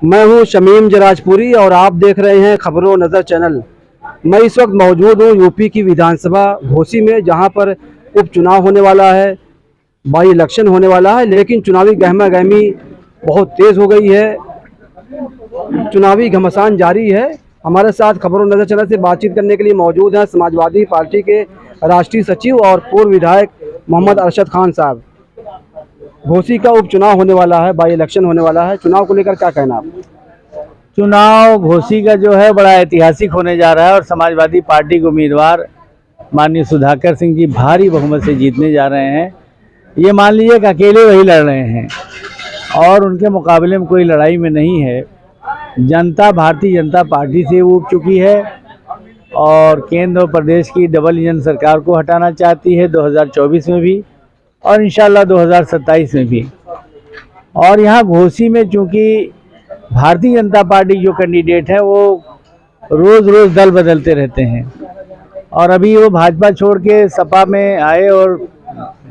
मैं हूं शमीम जराजपुरी और आप देख रहे हैं खबरों नज़र चैनल। मैं इस वक्त मौजूद हूं यूपी की विधानसभा घोसी में, जहां पर उपचुनाव होने वाला है, बाई इलेक्शन होने वाला है। लेकिन चुनावी गहमा गहमी बहुत तेज़ हो गई है, चुनावी घमासान जारी है। हमारे साथ खबरों नज़र चैनल से बातचीत करने के लिए मौजूद हैं समाजवादी पार्टी के राष्ट्रीय सचिव और पूर्व विधायक मोहम्मद अरशद खान साहब। घोसी का उपचुनाव होने वाला है, बाई इलेक्शन होने वाला है, चुनाव को लेकर क्या कहना आप? चुनाव घोसी का जो है बड़ा ऐतिहासिक होने जा रहा है और समाजवादी पार्टी के उम्मीदवार माननीय सुधाकर सिंह जी भारी बहुमत से जीतने जा रहे हैं। ये मान लीजिए कि अकेले वही लड़ रहे हैं और उनके मुकाबले में कोई लड़ाई में नहीं है। जनता भारतीय जनता पार्टी से उब चुकी है और केंद्र और प्रदेश की डबल इंजन सरकार को हटाना चाहती है 2024 में भी और इंशाल्लाह 2027 में भी। और यहाँ घोसी में चूँकि भारतीय जनता पार्टी जो कैंडिडेट है वो रोज़ रोज़ दल बदलते रहते हैं और अभी वो भाजपा छोड़ के सपा में आए और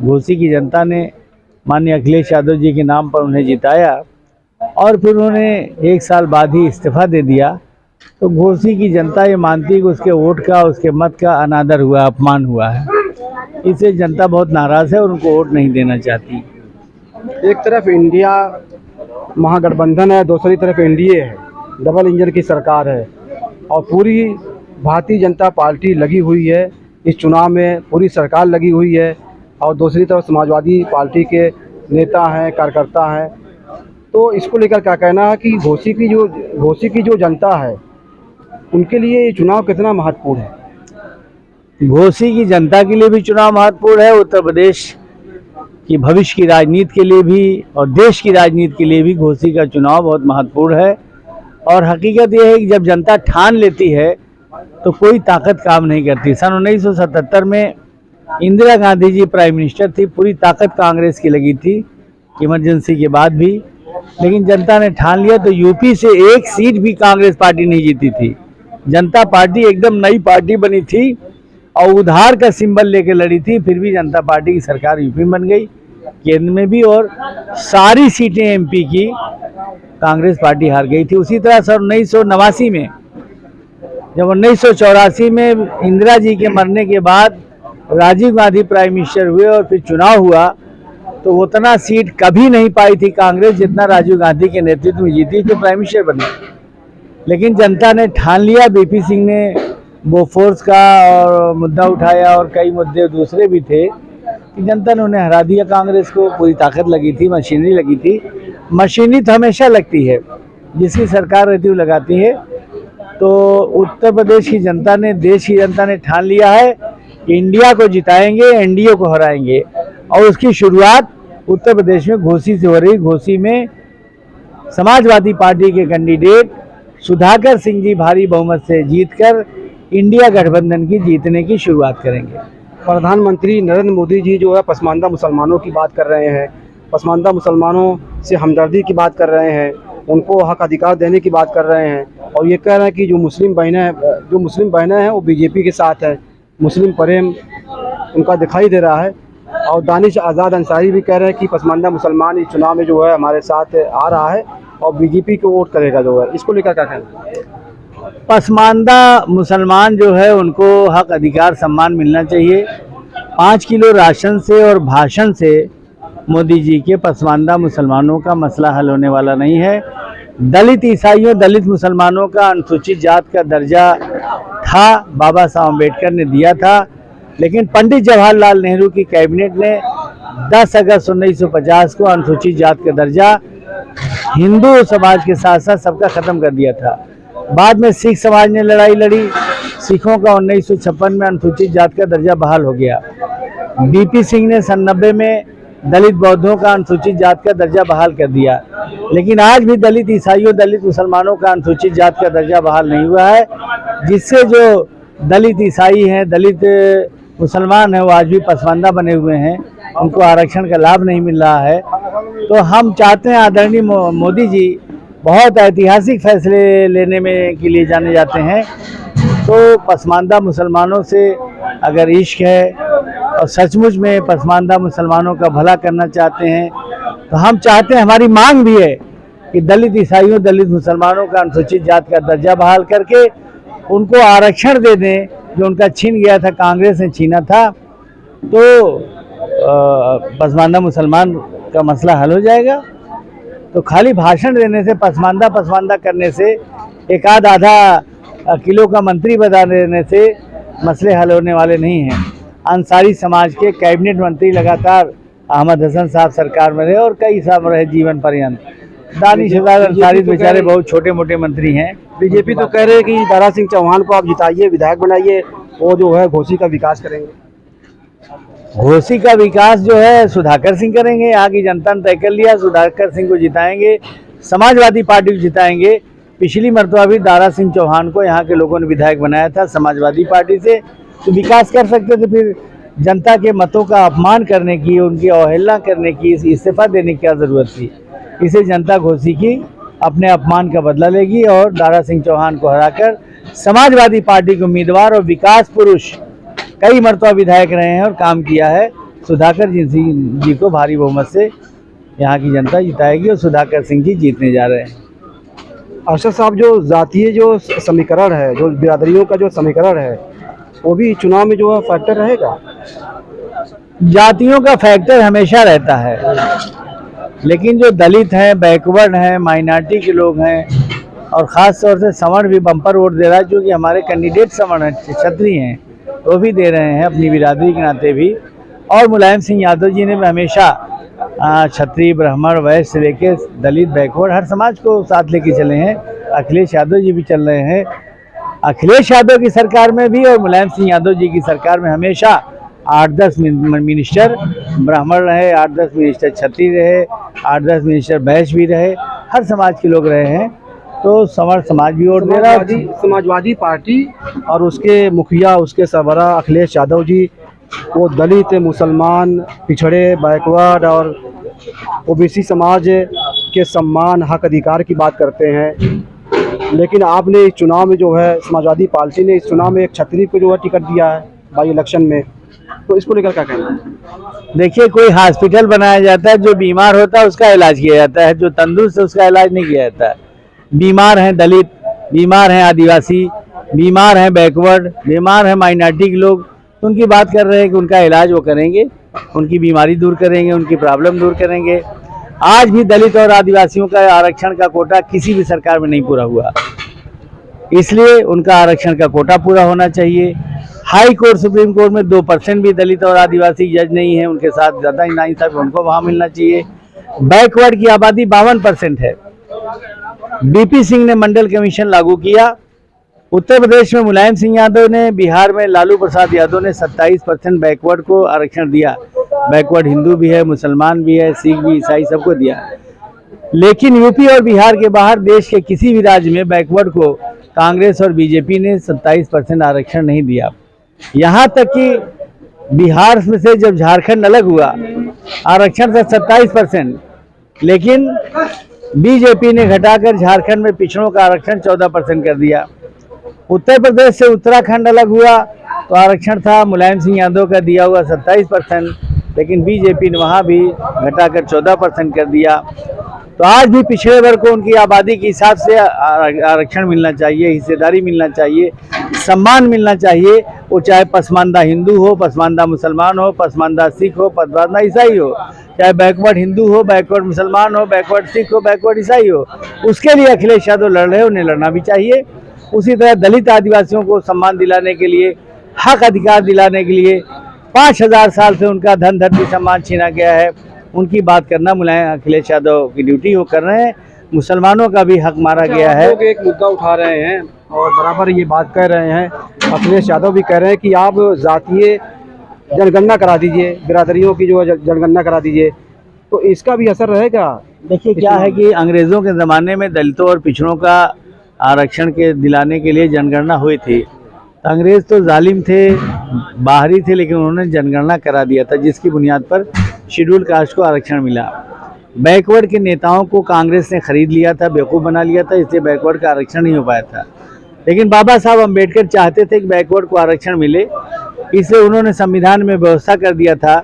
घोसी की जनता ने माननीय अखिलेश यादव जी के नाम पर उन्हें जिताया और फिर उन्होंने 1 साल बाद ही इस्तीफा दे दिया। तो घोसी की जनता ये मानती है कि उसके वोट का, उसके मत का अनादर हुआ, अपमान हुआ है। इससे जनता बहुत नाराज़ है और उनको वोट नहीं देना चाहती। एक तरफ इंडिया महागठबंधन है, दूसरी तरफ एनडीए है, डबल इंजन की सरकार है और पूरी भारतीय जनता पार्टी लगी हुई है इस चुनाव में, पूरी सरकार लगी हुई है और दूसरी तरफ समाजवादी पार्टी के नेता हैं, कार्यकर्ता हैं। तो इसको लेकर क्या कहना है कि घोसी की जो जनता है उनके लिए ये चुनाव कितना महत्वपूर्ण है? घोसी की जनता के लिए भी चुनाव महत्वपूर्ण है, उत्तर प्रदेश की भविष्य की राजनीति के लिए भी और देश की राजनीति के लिए भी घोसी का चुनाव बहुत महत्वपूर्ण है। और हकीकत यह है कि जब जनता ठान लेती है तो कोई ताकत काम नहीं करती। सन 1977 में इंदिरा गांधी जी प्राइम मिनिस्टर थी, पूरी ताकत कांग्रेस की लगी थी इमरजेंसी के बाद भी, लेकिन जनता ने ठान लिया तो यूपी से एक सीट भी कांग्रेस पार्टी नहीं जीती थी। जनता पार्टी एकदम नई पार्टी बनी थी और उधार का सिंबल लेके लड़ी थी, फिर भी जनता पार्टी की सरकार यूपी में बन गई, केंद्र में भी, और सारी सीटें एमपी की कांग्रेस पार्टी हार गई थी। उसी तरह सन 1989 में, जब 1984 में इंदिरा जी के मरने के बाद राजीव गांधी प्राइम मिनिस्टर हुए और फिर चुनाव हुआ तो उतना सीट कभी नहीं पाई थी कांग्रेस जितना राजीव गांधी के नेतृत्व में जीती जो प्राइम मिनिस्टर बने। लेकिन जनता ने ठान लिया, बीपी सिंह ने बोफोर्स का और मुद्दा उठाया और कई मुद्दे दूसरे भी थे कि जनता ने उन्हें हरा दिया। कांग्रेस को पूरी ताकत लगी थी, मशीनरी लगी थी। मशीनरी तो हमेशा लगती है, जिसकी सरकार रहती है लगाती है। तो उत्तर प्रदेश की जनता ने, देश की जनता ने ठान लिया है कि इंडिया को जिताएंगे, एनडीए को हराएंगे और उसकी शुरुआत उत्तर प्रदेश में घोसी से हो रही। घोसी में समाजवादी पार्टी के कैंडिडेट सुधाकर सिंह जी भारी बहुमत से जीतकर इंडिया गठबंधन की जीतने की शुरुआत करेंगे। प्रधानमंत्री नरेंद्र मोदी जी जो है पसमानदा मुसलमानों की बात कर रहे हैं, पसमानदा मुसलमानों से हमदर्दी की बात कर रहे हैं, उनको हक अधिकार देने की बात कर रहे हैं और ये कह रहे हैं कि जो मुस्लिम बहनें हैं वो बीजेपी के साथ है। मुस्लिम प्रेम उनका दिखाई दे रहा है और दानिश आज़ाद अंसारी भी कह रहे हैं कि पसमानदा मुसलमान इस चुनाव में जो है हमारे साथ आ रहा है और बीजेपी को वोट करेगा जो है। इसको लेकर क्या कहना? पसमानदा मुसलमान जो है उनको हक अधिकार सम्मान मिलना चाहिए। 5 किलो राशन से और भाषण से मोदी जी के पसमानदा मुसलमानों का मसला हल होने वाला नहीं है। दलित ईसाइयों, दलित मुसलमानों का अनुसूचित जात का दर्जा था, बाबा साहब अम्बेडकर ने दिया था, लेकिन पंडित जवाहरलाल नेहरू की कैबिनेट ने 10 अगस्त 1950 को अनुसूचित जात का दर्जा हिंदू समाज के साथ साथ सबका ख़त्म कर दिया था। बाद में सिख समाज ने लड़ाई लड़ी, सिखों का 1956 में अनुसूचित जात का दर्जा बहाल हो गया। बीपी सिंह ने सन 90 में दलित बौद्धों का अनुसूचित जात का दर्जा बहाल कर दिया, लेकिन आज भी दलित ईसाइयों, दलित मुसलमानों का अनुसूचित जात का दर्जा बहाल नहीं हुआ है, जिससे जो दलित ईसाई हैं, दलित मुसलमान हैं, वो आज भी पसमानदा बने हुए हैं, उनको आरक्षण का लाभ नहीं मिल रहा है। तो हम चाहते हैं आदरणीय मोदी जी बहुत ऐतिहासिक फैसले लेने में के लिए जाने जाते हैं, तो पसमानदा मुसलमानों से अगर इश्क है और सचमुच में पसमानदा मुसलमानों का भला करना चाहते हैं तो हम चाहते हैं, हमारी मांग भी है कि दलित ईसाइयों, दलित मुसलमानों का अनुसूचित जात का दर्जा बहाल करके उनको आरक्षण दे दें, जो उनका छीन गया था, कांग्रेस ने छीना था, तो पसमानदा मुसलमान का मसला हल हो जाएगा। तो खाली भाषण देने से, पसमानदा करने से, एक आधा किलो का मंत्री बता देने से मसले हल होने वाले नहीं हैं। अंसारी समाज के कैबिनेट मंत्री लगातार अहमद हसन साहब सरकार में रहे और कई साल रहे जीवन पर्यंत। दानिश हज़ार अंसारी बेचारे बहुत छोटे मोटे मंत्री हैं। बीजेपी तो कह रहे हैं कि दारा सिंह चौहान को आप जिताइए, विधायक बनाइए, वो जो है घोसी का विकास करेंगे। घोसी का विकास जो है सुधाकर सिंह करेंगे। यहाँ की जनता ने तय कर लिया, सुधाकर सिंह को जिताएंगे, समाजवादी पार्टी को जिताएंगे। पिछली मरतबा भी दारा सिंह चौहान को यहाँ के लोगों ने विधायक बनाया था समाजवादी पार्टी से, तो विकास कर सकते थे। फिर जनता के मतों का अपमान करने की, उनकी अवहेलना करने की, इस्तीफा देने की क्या ज़रूरत थी। इसे जनता घोसी की अपने अपमान का बदला लेगी और दारा सिंह चौहान को हराकर समाजवादी पार्टी के उम्मीदवार और विकास पुरुष, कई मरतबा विधायक रहे हैं और काम किया है, सुधाकर जी को भारी बहुमत से यहाँ की जनता जिताएगी और सुधाकर सिंह जी जीतने जा रहे हैं। अरशद साहब, जो जातीय जो समीकरण है, जो बिरादरियों का जो समीकरण है, वो भी चुनाव में जो है फैक्टर रहेगा। जातियों का फैक्टर हमेशा रहता है, लेकिन जो दलित हैं, बैकवर्ड हैं, माइनॉरिटी के लोग हैं और ख़ास तौर से सवर्ण भी बम्पर वोट दे रहा है, जो कि हमारे कैंडिडेट सवर्ण हैं, क्षत्रिय हैं, वो भी दे रहे हैं अपनी बिरादरी के नाते भी। और मुलायम सिंह यादव जी ने भी हमेशा क्षत्रिय, ब्राह्मण, वैश्य से लेके दलित, बैकवर्ड हर समाज को साथ लेके चले हैं। अखिलेश यादव जी भी चल रहे हैं। अखिलेश यादव की सरकार में भी और मुलायम सिंह यादव जी की सरकार में हमेशा 8-10 मिनिस्टर ब्राह्मण रहे, 8-10 मिनिस्टर क्षत्रिय रहे, 8-10 मिनिस्टर वैश्य भी रहे, हर समाज के लोग रहे हैं। तो सवर्ण समाज भी वोट दे रहा है। समाजवादी पार्टी और उसके मुखिया, उसके सरबराह अखिलेश यादव जी, वो दलित, मुसलमान, पिछड़े, बैकवर्ड और ओबीसी समाज के सम्मान, हक, अधिकार की बात करते हैं। लेकिन आपने इस चुनाव में जो है, समाजवादी पार्टी ने इस चुनाव में एक क्षत्रिय को जो है टिकट दिया है बाई इलेक्शन में, तो इसको लेकर क्या कहना है? देखिए, कोई हॉस्पिटल बनाया जाता है, जो बीमार होता है उसका इलाज किया जाता है, जो तंदुरुस्त है उसका इलाज नहीं किया जाता है। बीमार हैं दलित, बीमार हैं आदिवासी, बीमार हैं बैकवर्ड, बीमार हैं माइनॉरिटी के लोग, तो उनकी बात कर रहे हैं कि उनका इलाज वो करेंगे, उनकी बीमारी दूर करेंगे, उनकी प्रॉब्लम दूर करेंगे। आज भी दलित और आदिवासियों का आरक्षण का कोटा किसी भी सरकार में नहीं पूरा हुआ, इसलिए उनका आरक्षण का कोटा पूरा होना चाहिए। हाई कोर्ट, सुप्रीम कोर्ट में 2% भी दलित और आदिवासी जज नहीं है, उनके साथ ज़्यादा नाइंसाफ़ी, उनको वहाँ मिलना चाहिए। बैकवर्ड की आबादी 52% है। बीपी सिंह ने मंडल कमीशन लागू किया। उत्तर प्रदेश में मुलायम सिंह यादव ने, बिहार में लालू प्रसाद यादव ने 27% बैकवर्ड को आरक्षण दिया। बैकवर्ड हिंदू भी है, मुसलमान भी है, सिख भी, ईसाई, सबको दिया। लेकिन यूपी और बिहार के बाहर देश के किसी भी राज्य में बैकवर्ड को कांग्रेस और बीजेपी ने 27% आरक्षण नहीं दिया। यहाँ तक कि बिहार में से जब झारखंड अलग हुआ, आरक्षण था 27%, लेकिन बीजेपी ने घटाकर झारखंड में पिछड़ों का आरक्षण 14% कर दिया। उत्तर प्रदेश से उत्तराखंड अलग हुआ तो आरक्षण था मुलायम सिंह यादव का दिया हुआ 27%, लेकिन बीजेपी ने वहाँ भी घटाकर 14% कर दिया। तो आज भी पिछड़े वर्ग को उनकी आबादी के हिसाब से आरक्षण मिलना चाहिए, हिस्सेदारी मिलना चाहिए, सम्मान मिलना चाहिए। वो चाहे पसमानदा हिंदू हो, पसमानदा मुसलमान हो, पसमानदा सिख हो, पसमानदा ईसाई हो, चाहे बैकवर्ड हिंदू हो, बैकवर्ड मुसलमान हो, बैकवर्ड सिख हो, बैकवर्ड ईसाई हो, उसके लिए अखिलेश यादव लड़ रहे हैं, उन्हें लड़ना भी चाहिए। उसी तरह दलित आदिवासियों को सम्मान दिलाने के लिए, हक अधिकार दिलाने के लिए 5000 साल से उनका धन धरती सम्मान छीना गया है, उनकी बात करना मुलायम अखिलेश यादव की ड्यूटी वो कर रहे हैं। मुसलमानों का भी हक मारा गया है। लोग एक मुद्दा उठा रहे हैं और बराबर ये बात कह रहे हैं, अखिलेश यादव भी कह रहे हैं कि आप जातीय जनगणना करा दीजिए, बिरादरियों की जो है जनगणना करा दीजिए, तो इसका भी असर रहेगा। देखिए, क्या है कि अंग्रेज़ों के ज़माने में दलितों और पिछड़ों का आरक्षण के दिलाने के लिए जनगणना हुई थी। तो अंग्रेज़ तो जालिम थे, बाहरी थे, लेकिन उन्होंने जनगणना करा दिया था, जिसकी बुनियाद पर शेड्यूल कास्ट को आरक्षण मिला। बैकवर्ड के नेताओं को कांग्रेस ने खरीद लिया था, बेवकूफ़ बना लिया था, इसलिए बैकवर्ड का आरक्षण नहीं हो पाया था। लेकिन बाबा साहब अम्बेडकर चाहते थे कि बैकवर्ड को आरक्षण मिले, इसलिए उन्होंने संविधान में व्यवस्था कर दिया था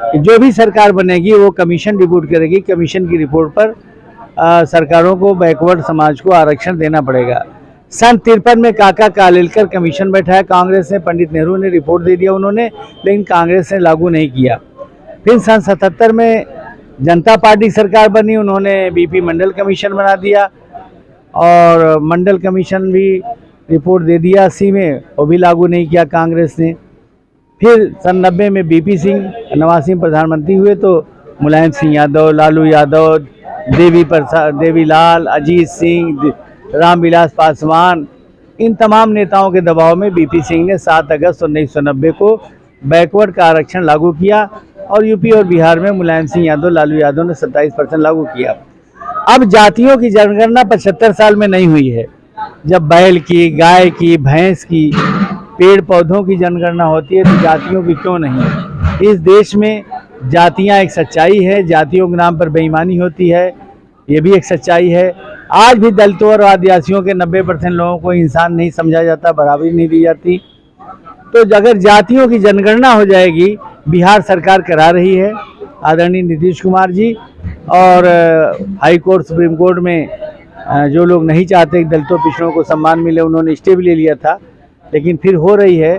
कि जो भी सरकार बनेगी वो कमीशन रिपोर्ट करेगी, कमीशन की रिपोर्ट पर सरकारों को बैकवर्ड समाज को आरक्षण देना पड़ेगा। सन 53 में काका कालेलकर कमीशन बैठाया कांग्रेस ने, पंडित नेहरू ने रिपोर्ट दे दिया उन्होंने, लेकिन कांग्रेस ने लागू नहीं किया। फिर सन 77 में जनता पार्टी सरकार बनी, उन्होंने बीपी मंडल कमीशन बना दिया और मंडल कमीशन भी रिपोर्ट दे दिया 80 में, वो भी लागू नहीं किया कांग्रेस ने। फिर सन 90 में बीपी सिंह, नवाज सिंह प्रधानमंत्री हुए तो मुलायम सिंह यादव, लालू यादव, देवीलाल, अजीत सिंह, रामविलास पासवान, इन तमाम नेताओं के दबाव में बीपी सिंह ने 7 अगस्त 1990 को बैकवर्ड का आरक्षण लागू किया और यूपी और बिहार में मुलायम सिंह यादव, लालू यादव ने 27% लागू किया। अब जातियों की जनगणना 75 साल में नहीं हुई है। जब बैल की, गाय की, भैंस की, पेड़ पौधों की जनगणना होती है तो जातियों की क्यों नहीं? इस देश में जातियां एक सच्चाई है, जातियों के नाम पर बेईमानी होती है, ये भी एक सच्चाई है। आज भी दलितों और आदिवासियों के 90% लोगों को इंसान नहीं समझा जाता, बराबरी नहीं दी जाती। तो अगर जातियों की जनगणना हो जाएगी, बिहार सरकार करा रही है आदरणीय नीतीश कुमार जी, और हाई कोर्ट, सुप्रीम कोर्ट में जो लोग नहीं चाहते कि दलितों पिछड़ों को सम्मान मिले, उन्होंने स्टे भी ले लिया था, लेकिन फिर हो रही है।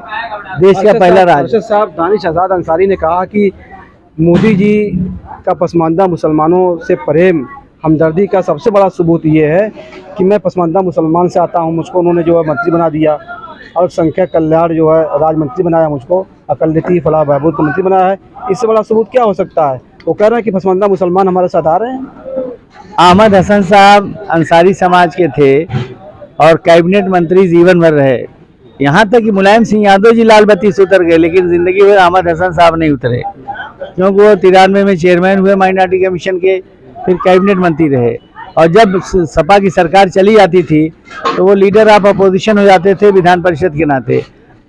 देश का पहला राज्य साहब दानिश आज़ाद अंसारी ने कहा कि मोदी जी का पसमानदा मुसलमानों से प्रेम, हमदर्दी का सबसे बड़ा सबूत ये है कि मैं पसमानदा मुसलमान से आता हूँ, मुझको उन्होंने जो है मंत्री बना दिया, अल्पसंख्यक कल्याण जो है राज्य मंत्री बनाया, मुझको अकलियती फलाह बहबूद का मंत्री बनाया है। इससे बड़ा सबूत क्या हो सकता है? वो कह रहे हैं कि पसमानदा मुसलमान हमारे साथ आ रहे हैं। अहमद हसन साहब अंसारी समाज के थे और कैबिनेट मंत्री जीवन भर रहे, यहाँ तक कि मुलायम सिंह यादव जी लाल बत्ती से उतर गए, लेकिन जिंदगी भर अहमद हसन साहब नहीं उतरे, क्योंकि वो 93 में चेयरमैन हुए माइनॉरिटी कमीशन के, फिर कैबिनेट मंत्री रहे। और जब सपा की सरकार चली जाती थी तो वो लीडर ऑफ अपोजिशन हो जाते थे विधान परिषद के नाते।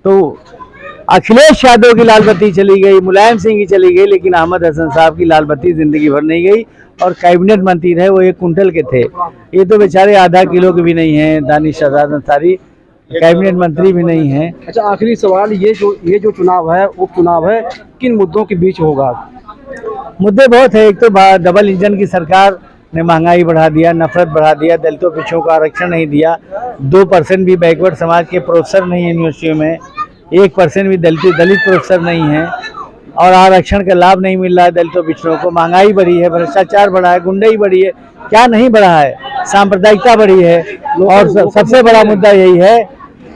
तो अखिलेश यादव की लाल बत्ती चली गई, मुलायम सिंह की चली गई, लेकिन अहमद हसन साहब की लाल बत्ती जिंदगी भर नहीं गई और कैबिनेट मंत्री रहे, वो 1 कुंटल के थे। ये तो बेचारे आधा किलो के भी नहीं हैं, दानिश आज़ाद अंसारी कैबिनेट मंत्री भी नहीं है। अच्छा, आखिरी सवाल, ये जो चुनाव है, उपचुनाव है, किन मुद्दों के बीच होगा? मुद्दे बहुत है। एक तो डबल इंजन की सरकार ने महंगाई बढ़ा दिया, नफरत बढ़ा दिया, दलितों पिछड़ों को आरक्षण नहीं दिया, 2% भी बैकवर्ड समाज के प्रोफेसर नहीं है यूनिवर्सिटियों में, 1% भी दलित प्रोफेसर नहीं है, और आरक्षण का लाभ नहीं मिल रहा है दलितों पिछड़ों को। महंगाई बढ़ी है, भ्रष्टाचार बढ़ा है, गुंडाई बढ़ी है, क्या नहीं बढ़ा है? सांप्रदायिकता बढ़ी है। और सबसे बड़ा मुद्दा यही है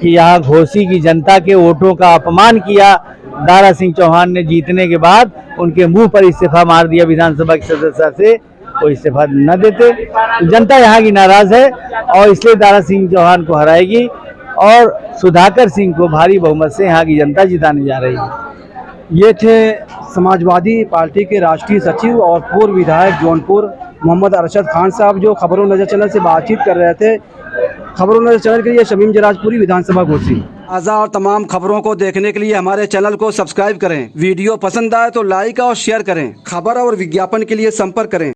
कि यहाँ घोसी की जनता के वोटों का अपमान किया। दारा सिंह चौहान ने जीतने के बाद उनके मुंह पर इस्तीफा मार दिया विधानसभा की सदस्यता से, वो इस्तीफा न देते। तो जनता यहाँ की नाराज है और इसलिए दारा सिंह चौहान को हराएगी और सुधाकर सिंह को भारी बहुमत से यहाँ की जनता जिताने जा रही है। ये थे समाजवादी पार्टी के राष्ट्रीय सचिव और पूर्व विधायक जौनपुर मोहम्मद अरशद खान साहब, जो खबरों नजर चैनल से बातचीत कर रहे थे। खबरों नजर चैनल के लिए शमीम जराजपुरी, विधानसभा घोसी। ताज़ा और तमाम खबरों को देखने के लिए हमारे चैनल को सब्सक्राइब करें। वीडियो पसंद आए तो लाइक और शेयर करें। खबर और विज्ञापन के लिए संपर्क करें।